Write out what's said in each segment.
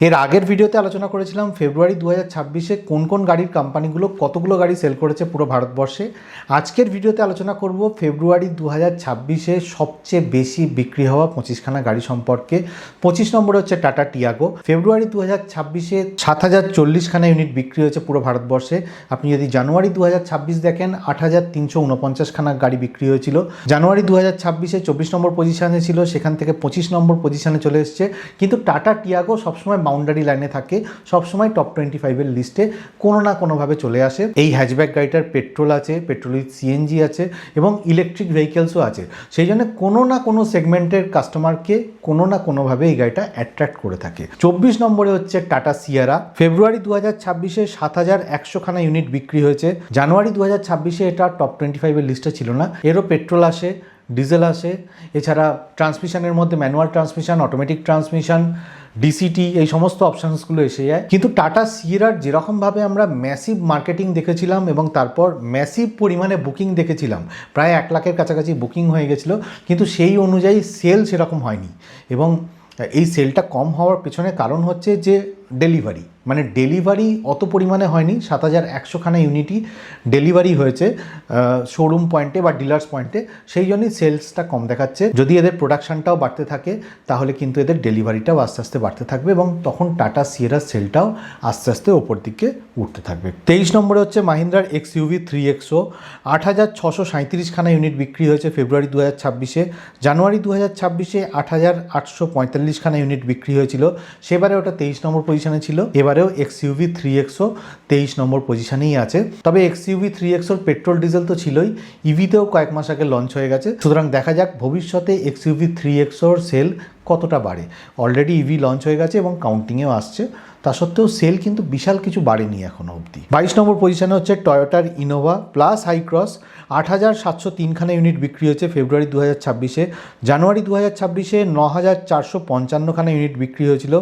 এর আগের ভিডিওতে আলোচনা করেছিলাম ফেব্রুয়ারি 2026-এ কোন কোন গাড়ির কোম্পানিগুলো কতগুলো গাড়ি সেল করেছে পুরো ভারতবর্ষে। আজকের ভিডিওতে আলোচনা করব ফেব্রুয়ারি 2026-এ সবচেয়ে বেশি বিক্রি হওয়া 25খানা গাড়ি সম্পর্কে। 25 নম্বরে হচ্ছে টাটা টিয়াগো। ফেব্রুয়ারি 2026-এ 7040খানা ইউনিট বিক্রি হয়েছে পুরো ভারতবর্ষে। আপনি যদি জানুয়ারি 2026 দেখেন 8349খানা গাড়ি বিক্রি হয়েছিল। জানুয়ারি 2026-এ 24 নম্বর পজিশনে ছিল, সেখান থেকে 25 নম্বর পজিশনে চলে এসছে। কিন্তু টাটা টিয়াগো সবসময় বাউন্ডারি লাইনে থাকে, সবসময় টপ 25-এর লিস্টে কোনো না কোনোভাবে চলে আসে। এই হ্যাচব্যাক গাড়িটার পেট্রোল আছে, পেট্রোল উইথ সিএনজি আছে এবং ইলেকট্রিক ভেহিকেলসও আছে। সেই জন্য কোনো না কোনো সেগমেন্টের কাস্টমারকে কোনো না কোনোভাবে এই গাড়িটা অ্যাট্রাক্ট করে থাকে। 24 নম্বরে হচ্ছে টাটা সিয়ারা। ফেব্রুয়ারি 2026-এ 7100খানা ইউনিট বিক্রি হয়েছে। জানুয়ারি 2026-এ এটা টপ 25-এর লিস্টে ছিল না। এরও পেট্রোল আসে, ডিজেল আসে, এছাড়া ট্রান্সমিশনের মধ্যে ম্যানুয়াল ট্রান্সমিশন, অটোমেটিক ট্রান্সমিশন, ডিসিটি, এই সমস্ত অপশানসগুলো এসে যায়। কিন্তু টাটা সিয়েরার যেরকমভাবে আমরা ম্যাসিভ মার্কেটিং দেখেছিলাম এবং তারপর ম্যাসিভ পরিমাণে বুকিং দেখেছিলাম, প্রায় 1 লাখের কাছাকাছি বুকিং হয়ে গেছিলো, কিন্তু সেই অনুযায়ী সেল সেরকম হয়নি। এবং এই সেলটা কম হওয়ার পেছনে কারণ হচ্ছে যে ডেলিভারি অত পরিমাণে হয়নি। 7100খানা ইউনিটই ডেলিভারি হয়েছে শোরুম পয়েন্টে বা ডিলার্স পয়েন্টে, সেই জন্যই সেলসটা কম দেখাচ্ছে। যদি এদের প্রোডাকশানটাও বাড়তে থাকে তাহলে কিন্তু এদের ডেলিভারিটাও আস্তে আস্তে বাড়তে থাকবে এবং তখন টাটা সিয়েরার সেলটাও আস্তে আস্তে ওপর দিকে উঠতে থাকবে। 23 নম্বরে হচ্ছে মাহিন্দ্রার XUV 3XO। 8637খানা ইউনিট বিক্রি হয়েছে ফেব্রুয়ারি 2026-এ। জানুয়ারি 2026-এ 8845খানা ইউনিট বিক্রি হয়েছিল, সেবারে ওটা 23 নম্বর পজিশনে ছিল। এবারেও XUV 3XO 23 নম্বর পজিশনেই আছে। তবে XUV 3XOর পেট্রোল ডিজেল তো ছিলই, ইভিতেও কয়েক মাস আগে লঞ্চ হয়ে গেছে। সুতরাং দেখা যাক ভবিষ্যতে XUV 3XOর সেল কতটা বাড়ে। অলরেডি ইভি লঞ্চ হয়ে গেছে এবং কাউন্টিংয়েও আসছে, তা সত্ত্বেও সেল কিন্তু বিশাল কিছু বাড়েনি এখনও অবধি। 22 নম্বর পজিশনে হচ্ছে টয়োটার ইনোভা প্লাস হাইক্রস। 8703খানা ইউনিট বিক্রি হয়েছে ফেব্রুয়ারি 2026-এ। জানুয়ারি 2026-এ 9455খানা ইউনিট বিক্রি হয়েছিল।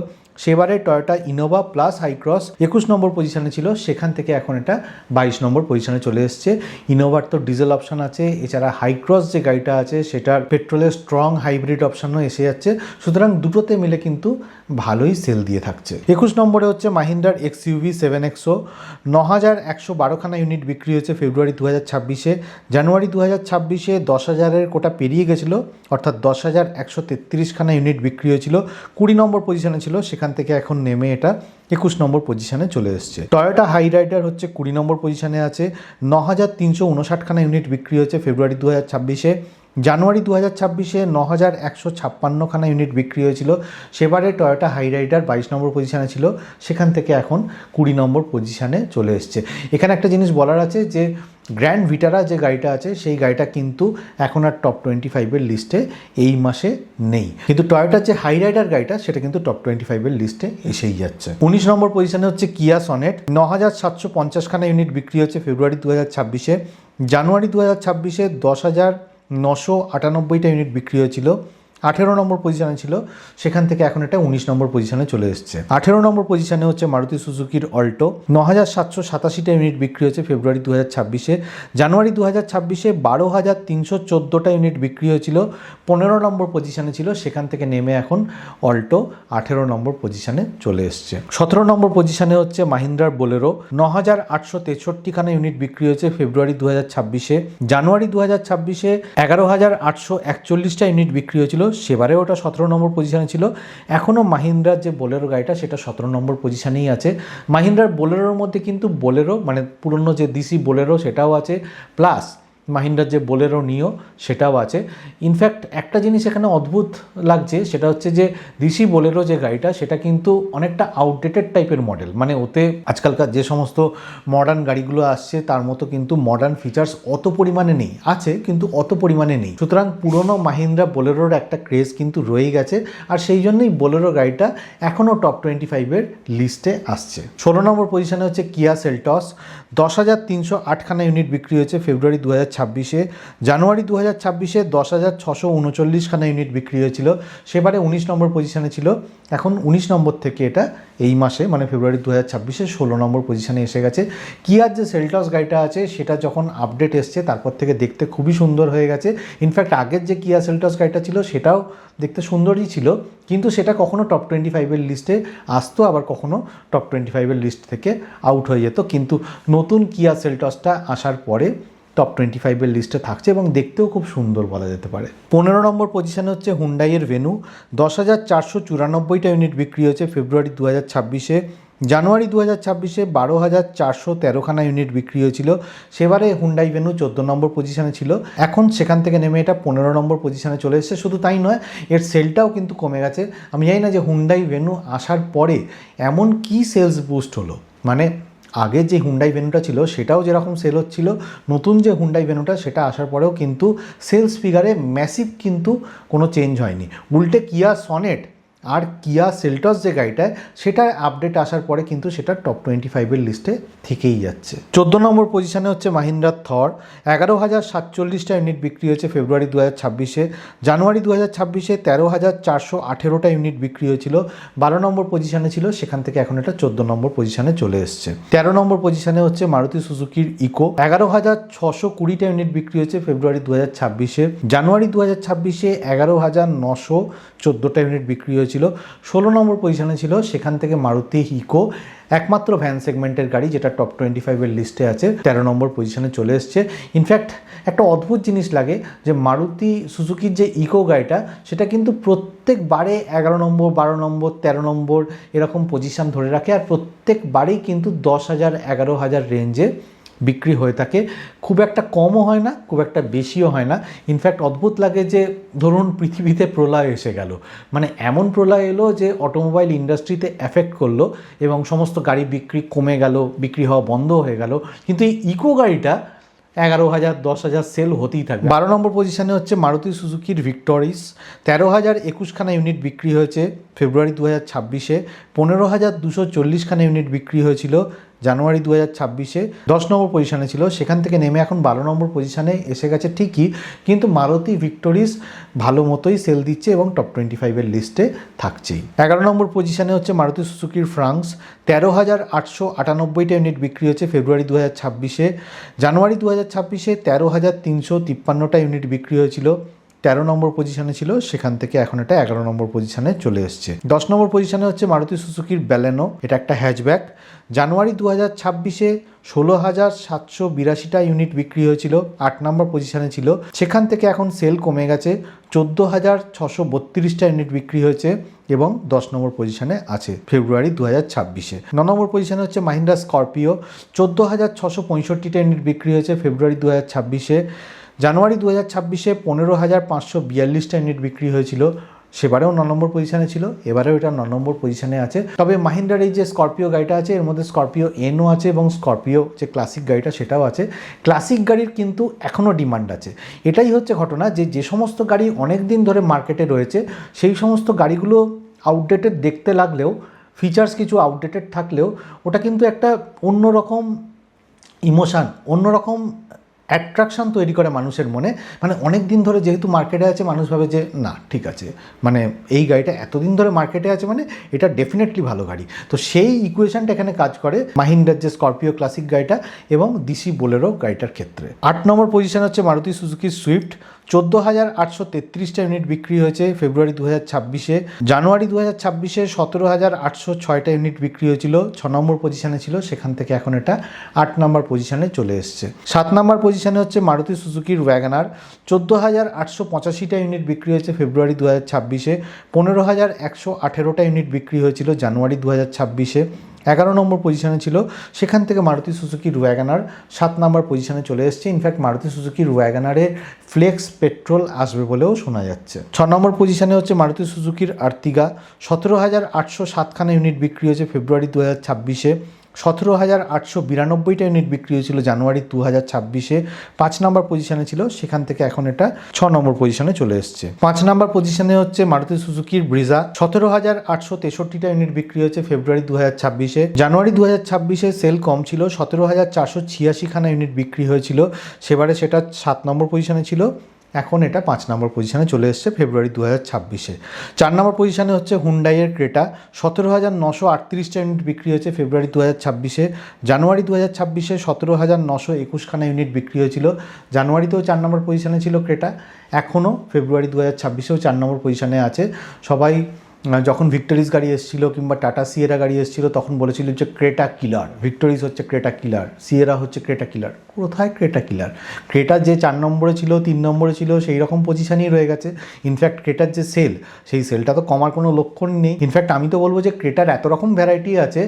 সেবারে টয়োটা ইনোভা প্লাস হাইক্রস 21 নম্বর পজিশনে ছিল, সেখান থেকে এখন এটা 22 নম্বর পজিশনে চলে এসছে। ইনোভার তো ডিজেল অপশান আছে, এছাড়া হাইক্রস যে গাড়িটা আছে সেটার পেট্রোলের স্ট্রং হাইব্রিড অপশানও এসে যাচ্ছে। সুতরাং দুটোতে মিলে কিন্তু ভালোই সেল দিয়ে থাকছে। 21 নম্বরে হচ্ছে মাহিন্দ্রার XUV 7XO। 9112খানা ইউনিট বিক্রি হয়েছে ফেব্রুয়ারি 2026-এ। জানুয়ারি 2026-এ 10,000-এর কোটা পেরিয়ে গেছিলো, অর্থাৎ 10,133খানা ইউনিট বিক্রি হয়েছিল। 20 নম্বর পজিশনে ছিল, সেখান থেকে এখন নেমে এটা 21 নম্বর পজিশনে চলে এসছে। টয়োটা হাই রাইডার হচ্ছে 20 নম্বর পজিশনে আছে। 9359খানা ইউনিট বিক্রি হয়েছে ফেব্রুয়ারি 2026-এ। জানুয়ারি 2026-এ 9156খানা ইউনিট বিক্রি হয়েছিল। সেবারে টয়োটা হাই রাইডার 22 নম্বর পজিশনে ছিল, সেখান থেকে এখন 20 নম্বর পজিশনে চলে এসছে। এখানে একটা জিনিস বলার আছে যে গ্র্যান্ড ভিটারা যে গাড়িটা আছে সেই গাড়িটা কিন্তু এখন আর টপ 25-এর লিস্টে এই মাসে নেই, কিন্তু টয়োটার যে হাই রাইডার গাড়িটা সেটা কিন্তু টপ 25-এর লিস্টে এসেই যাচ্ছে। 19 নম্বর পজিশনে হচ্ছে কিয়া সনেট। 9750খানা ইউনিট বিক্রি হচ্ছে ফেব্রুয়ারি 2026-এ। জানুয়ারি 2026-এ 10,998টা ইউনিট বিক্রি হয়েছিল, 18 নম্বর পজিশনে ছিল, সেখান থেকে এখন এটা 19 নম্বর পজিশনে চলে এসছে। 18 নম্বর পজিশনে হচ্ছে মারুতি সুজুকির অল্টো। 9787টা ইউনিট বিক্রি হয়েছে ফেব্রুয়ারি 2026-এ। জানুয়ারি 2026-এ 12,314টা ইউনিট বিক্রি হয়েছিল, 15 নম্বর পজিশনে ছিল, সেখান থেকে নেমে এখন অল্টো 18 নম্বর পজিশনে চলে এসছে। 17 নম্বর পজিশনে হচ্ছে মাহিন্দ্রার বোলেরো। 9863খানা ইউনিট বিক্রি হয়েছে ফেব্রুয়ারি 2026-এ। জানুয়ারি 2026-এ 11,841টা ইউনিট বিক্রি হয়েছিল, সেবারে ওটা 17 নম্বর পজিশনে ছিল। এখনও মাহিন্দ্রার যে বোলেরো গাড়িটা সেটা 17 নম্বর পজিশনেই আছে। মাহিন্দ্রার বোলেরোর মধ্যে কিন্তু বোলেরো মানে পুরনো যে ডিসি বোলেরো সেটাও আছে, প্লাস মাহিন্দ্রার যে বোলেরো নিও সেটাও আছে। ইনফ্যাক্ট একটা জিনিস এখানে অদ্ভুত লাগছে, সেটা হচ্ছে যে ডিসি বোলেরো যে গাড়িটা সেটা কিন্তু অনেকটা আউটডেটেড টাইপের মডেল, মানে ওতে আজকালকার যে সমস্ত মডার্ন গাড়িগুলো আসছে তার মতো কিন্তু মডার্ন ফিচার্স অত পরিমাণে নেই, আছে কিন্তু অত পরিমাণে নেই। সুতরাং পুরনো মাহিন্দ্রা বোলেরোর একটা ক্রেজ কিন্তু রয়ে গেছে, আর সেই জন্যই বোলেরো গাড়িটা এখনও টপ 25-এর লিস্টে আসছে। 16 নম্বর পজিশনে হচ্ছে কিয়া সেলটস। 10,308খানা ইউনিট বিক্রি হয়েছে ফেব্রুয়ারি 2026 2026-এ। জানুয়ারি 2026-এ 10,639খানা ইউনিট বিক্রি হয়েছিল, সেবারে 19 নম্বর পজিশানে ছিল। এখন 19 নম্বর থেকে এটা এই মাসে মানে ফেব্রুয়ারি 2026-এ 16 নম্বর পজিশানে এসে গেছে। কিয়ার যে সেলটস গাড়িটা আছে সেটা যখন আপডেট এসছে তারপর থেকে দেখতে খুবই সুন্দর হয়ে গেছে। ইনফ্যাক্ট আগের যে কিয়া সেলটস গাড়িটা ছিল সেটাও দেখতে সুন্দরই ছিল, কিন্তু সেটা কখনো টপ 25-এর লিস্টে আসতো, আবার কখনো টপ 25-এর লিস্ট থেকে আউট হয়ে যেত। কিন্তু নতুন কিয়া সেলটসটা আসার পরে টপ 25-এর লিস্টে থাকছে এবং দেখতেও খুব সুন্দর বলা যেতে পারে। 15 নম্বর পজিশানে হচ্ছে হুন্ডাইয়ের ভেনু। 10,494টা ইউনিট বিক্রি হয়েছে ফেব্রুয়ারি 2026-এ। জানুয়ারি 2026-এ 12,413খানা ইউনিট বিক্রি হয়েছিল, সেবারে হুন্ডাই ভেনু 14 নম্বর পজিশানে ছিল। এখন সেখান থেকে নেমে এটা 15 নম্বর পজিশানে চলে এসেছে। শুধু তাই নয়, এর সেলটাও কিন্তু কমে গেছে। আমি জানি না যে হুন্ডাই ভেনু আসার পরে এমন কি সেলস বুস্ট হলো, মানে আগের যে হুন্ডাই ভেনুটা ছিল সেটাও যেরকম সেল হচ্ছিল, নতুন যে হুন্ডাই ভেনুটা সেটা আসার পরেও কিন্তু সেলস ফিগারে ম্যাসিভ কিন্তু কোনো চেঞ্জ হয়নি। উল্টে কিয়া সনেট আর কিয়া সেলটস যে গাড়িটায় সেটার আপডেট আসার পরে কিন্তু সেটা টপ 25-এর লিস্টে থেকেই যাচ্ছে। 14 নম্বর পজিশানে হচ্ছে মাহিন্দ্রা থর। 11,047টা ইউনিট বিক্রি হয়েছে ফেব্রুয়ারি 2026-এ। জানুয়ারি 2026-এ 13,418টা ইউনিট বিক্রি হয়েছিল, 12 নম্বর পজিশানে ছিল, সেখান থেকে এখন এটা 14 নম্বর পজিশানে চলে এসছে। 13 নম্বর পজিশানে হচ্ছে মারুতি সুজুকির ইকো। 11,620টা ইউনিট বিক্রি হয়েছে ফেব্রুয়ারি 2026-এ। জানুয়ারি 2026-এ 11,914টা ইউনিট বিক্রি হয়েছিল, 16 নম্বর পজিশানে ছিল, সেখান থেকে মারুতি ইকো একমাত্র ভ্যান সেগমেন্টের গাড়ি যেটা টপ 25-এর লিস্টে আছে, 13 নম্বর পজিশানে চলে এসছে। ইনফ্যাক্ট একটা অদ্ভুত জিনিস লাগে যে মারুতি সুজুকির যে ইকো গাড়িটা সেটা কিন্তু প্রত্যেকবারে 11 নম্বর, 12 নম্বর, 13 নম্বর এরকম পজিশান ধরে রাখে, আর প্রত্যেকবারেই কিন্তু 10,000 11,000 রেঞ্জে বিক্রি হয়ে থাকে। খুব একটা কমও হয় না, খুব একটা বেশিও হয় না। ইনফ্যাক্ট অদ্ভুত লাগে যে ধরুন পৃথিবীতে প্রলয় এসে গেল, মানে এমন প্রলয় এলো যে অটোমোবাইল ইন্ডাস্ট্রিতে এফেক্ট করলো এবং সমস্ত গাড়ি বিক্রি কমে গেল, বিক্রি হওয়া বন্ধ হয়ে গেল, কিন্তু এই ইকো গাড়িটা 11,000 10,000 সেল হতেই থাকবে। 12 নম্বর পজিশানে হচ্ছে মারুতি সুজুকির ভিক্টোরিস। 13,021খানা ইউনিট বিক্রি হয়েছে ফেব্রুয়ারি 2026-এ। 15,240খানা ইউনিট বিক্রি হয়েছিল জানুয়ারি 2026-এ, 10 নম্বর পজিশানে ছিল, সেখান থেকে নেমে এখন 12 নম্বর পজিশানে এসে গেছে ঠিকই, কিন্তু মারুতি ভিক্টোরিস ভালো মতোই সেল দিচ্ছে এবং টপ 25-এর লিস্টে থাকছেই। 11 নম্বর পজিশানে হচ্ছে মারুতি সুজুকির ফ্রাঙ্কস। 13,898টা ইউনিট বিক্রি হয়েছে ফেব্রুয়ারি 2026-এ। জানুয়ারি 2026-এ 13,353টা ইউনিট বিক্রি হয়েছিল, 13 নম্বর পজিশানে ছিল, সেখান থেকে এখন এটা 11 নম্বর পজিশানে চলে এসছে। 10 নম্বর পজিশানে হচ্ছে মারুতি সুজুকির ব্যালেনো, এটা একটা হ্যাচব্যাক। জানুয়ারি 2026-এ 16,782টা ইউনিট বিক্রি হয়েছিল, 8 নম্বর পজিশানে ছিল, সেখান থেকে এখন সেল কমে গেছে, 14,632টা ইউনিট বিক্রি হয়েছে এবং 10 নম্বর পজিশানে আছে ফেব্রুয়ারি 2026-এ। 9 নম্বর পজিশানে হচ্ছে মাহিন্দ্রা স্করপিও। 14,665টা ইউনিট বিক্রি হয়েছে ফেব্রুয়ারি 2026-এ। জানুয়ারি 2026-এ 15,542টা ইউনিট বিক্রি হয়েছিল, সেবারেও 9 নম্বর পজিশানে ছিল, এবারেও এটা 9 নম্বর পজিশানে আছে। তবে মাহিন্দ্রার এই যে স্করপিও গাড়িটা আছে এর মধ্যে স্করপিও এনও আছে এবং স্করপিও যে ক্লাসিক গাড়িটা সেটাও আছে। ক্লাসিক গাড়ির কিন্তু এখনও ডিমান্ড আছে। এটাই হচ্ছে ঘটনা যে যে সমস্ত গাড়ি অনেক দিন ধরে মার্কেটে রয়েছে সেই সমস্ত গাড়িগুলো আউটডেটেড দেখতে লাগলেও, ফিচার্স কিছু আউটডেটেড থাকলেও ওটা কিন্তু একটা অন্যরকম ইমোশান, অন্যরকম অ্যাট্রাকশান তৈরি করে মানুষের মনে। মানে অনেক দিন ধরে যেহেতু মার্কেটে আছে, মানুষ ভাবে যে না ঠিক আছে, মানে এই গাড়িটা এতদিন ধরে মার্কেটে আছে মানে এটা ডেফিনেটলি ভালো গাড়ি। তো সেই ইকুয়েশনটা এখানে কাজ করে মাহিন্দ্রার যে স্করপিও ক্লাসিক গাড়িটা এবং ডিসি বোলেরো গাড়িটার ক্ষেত্রে। 8 নম্বর পজিশন হচ্ছে মারুতি সুজুকি সুইফট। 14,833টা ইউনিট বিক্রি হয়েছে ফেব্রুয়ারি 2026-এ। জানুয়ারি 2026-এ 17,806টা ইউনিট বিক্রি হয়েছিল, 6 নম্বর পজিশানে ছিল, সেখান থেকে এখন এটা 8 নম্বর পজিশানে চলে এসছে। 7 নম্বর পজিশানে হচ্ছে মারুতি সুজুকির ওয়াগনার। 14,885টা ইউনিট বিক্রি হয়েছে ফেব্রুয়ারি 2026-এ। 15,118টা ইউনিট বিক্রি হয়েছিল জানুয়ারি 2026-এ, 11 নম্বর পজিশানে ছিল, সেখান থেকে মারুতি সুজুকির ওয়াগনার 7 নম্বর পজিশানে চলে এসছে। ইনফ্যাক্ট মারুতি সুজুকির ওয়াগনারে ফ্লেক্স পেট্রোল আসবে বলেও শোনা যাচ্ছে। 6 নম্বর পজিশানে হচ্ছে মারুতি সুজুকির আর্টিগা। 17,807খানা ইউনিট বিক্রি হয়েছে ফেব্রুয়ারি 2026-এ। 17,892টা ইউনিট বিক্রি হয়েছিল জানুয়ারি 2026-এ, 5 নম্বর পজিশনে ছিল, সেখান থেকে এখন এটা 6 নম্বর পজিশনে চলে এসছে। 5 নম্বর পজিশনে হচ্ছে মারুতি সুজুকির ব্রিজা, 17,863টা ইউনিট বিক্রি হয়েছে ফেব্রুয়ারি 2026-এ। জানুয়ারি 2026-এ সেল কম ছিল, 17,486খানা ইউনিট বিক্রি হয়েছিল, সেবারে সেটা 7 নম্বর পজিশনে ছিল, এখন এটা 5 নম্বর পজিশনে চলে এসছে ফেব্রুয়ারি 2026-এ। 4 নম্বর পজিশনে হচ্ছে হুন্ডাইয়ের ক্রেটা, 17,938টা ইউনিট বিক্রি হয়েছে ফেব্রুয়ারি 2026-এ। জানুয়ারি 2026-এ 17,921খানা ইউনিট বিক্রি হয়েছিল, জানুয়ারিতেও 4 নম্বর পজিশনে ছিল ক্রেটা, এখনও ফেব্রুয়ারি 2026-এও 4 নম্বর পজিশনে আছে। সবাই যখন ভিক্টোরিস গাড়ি এসেছিল কিংবা টাটা সিয়েরা গাড়ি এসেছিল তখন বলেছিল যে ক্রেটা কিলার, ভিক্টোরিস হচ্ছে ক্রেটা কিলার, সিয়েরা হচ্ছে ক্রেটা কিলার। কোথায় ক্রেটা কিলার? ক্রেটা যে 4 নম্বরে ছিল, 3 নম্বরে ছিল, সেই রকম পজিশনই রয়ে গেছে। ইনফ্যাক্ট ক্রেটার যে সেল, সেই সেলটা তো কমার কোনো লক্ষণ নেই। ইনফ্যাক্ট আমি তো বলবো যে ক্রেটার এত রকম ভ্যারাইটি আছে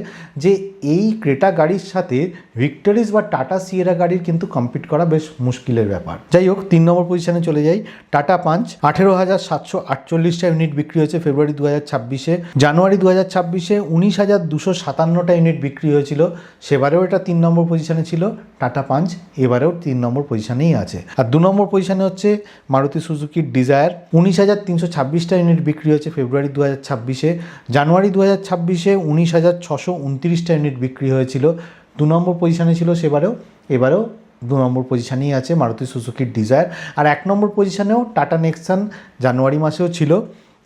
যে এই ক্রেটা গাড়ির সাথে ভিক্টোরিস বা টাটা সিয়েরা গাড়ির কিন্তু কম্পিট করা বেশ মুশকিলের ব্যাপার। যাই হোক, 3 নম্বর পজিশনে চলে যাই। টাটা পাঞ্চ, 18,748টা ইউনিট বিক্রি হয়েছে ফেব্রুয়ারি 2026-এ। জানুয়ারি 2026-এ 19,257টা ইউনিট বিক্রি হয়েছিল, সেবারেও এটা 3 নম্বর পজিশনে ছিল। টাটা পাঞ্চ এবারেও 3 নম্বর পজিশনেই আছে। আর 2 নম্বর পজিশনে হচ্ছে মারুতি সুজুকির ডিজায়ার, 19,326টা ইউনিট বিক্রি হয়েছে ফেব্রুয়ারি 2026-এ। জানুয়ারি 2026-এ 19,629টা ইউনিট বিক্রি হয়েছিল, 2 নম্বর পজিশনে ছিল সেবারেও, এবারেও 2 নম্বর পজিশনেই আছে মারুতি সুজুকির ডিজায়ার। আর 1 নম্বর পজিশনেও টাটা নেক্সন জানুয়ারি মাসেও ছিল,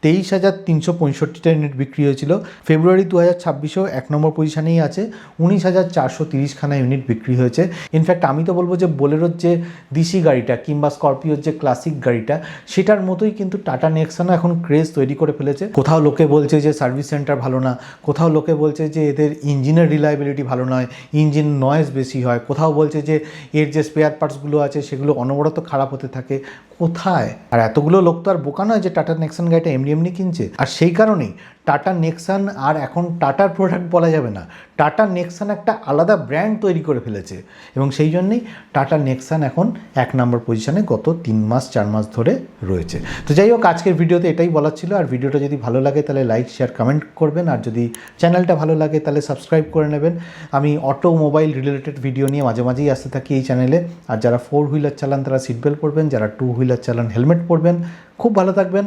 23,365টা ইউনিট বিক্রি হয়েছিল, ফেব্রুয়ারি 2026-এও 1 নম্বর পজিশনেই আছে, 19,430খানা ইউনিট বিক্রি হয়েছে। ইনফ্যাক্ট আমি তো বলবো যে বোলেরোর যে দিশি গাড়িটা কিংবা স্করপিওর যে ক্লাসিক গাড়িটা, সেটার মতোই কিন্তু টাটা নেক্সনও এখন ক্রেজ তৈরি করে ফেলেছে। কোথাও লোকে বলছে যে সার্ভিস সেন্টার ভালো না, কোথাও লোকে বলছে যে এদের ইঞ্জিনের রিলায়েবিলিটি ভালো নয়, ইঞ্জিন নয়েজ বেশি হয়, কোথাও বলছে যে এর যে স্পেয়ার পার্টসগুলো আছে সেগুলো অনবরত খারাপ হতে থাকে। কোথায়? আর এতগুলো লোক তো আর বোকা নয় যে টাটা নেক্সন গাড়িটা এমনি এমনি কিনছে। আর সেই কারণেই টাটা নেক্সন আর এখন টাটার প্রোডাক্ট বলা যাবে না, টাটা নেক্সন একটা আলাদা ব্র্যান্ড তৈরি করে ফেলেছে, এবং সেই জন্যেই টাটা নেক্সন এখন 1 নম্বর পজিশনে গত 3 মাস 4 মাস ধরে রয়েছে। তো যাই হোক, আজকের ভিডিওতে এটাই বলার ছিল। আর ভিডিওটা যদি ভালো লাগে তাহলে লাইক শেয়ার কমেন্ট করবেন, আর যদি চ্যানেলটা ভালো লাগে তাহলে সাবস্ক্রাইব করে নেবেন। আমি অটোমোবাইল রিলেটেড ভিডিও নিয়ে মাঝে মাঝেই আসতে থাকি এই চ্যানেলে। আর যারা 4 হুইলার চালান তারা সিট বেল্ট পরবেন, যারা 2 হুইলার চালান হেলমেট পরবেন। খুব ভালো থাকবেন।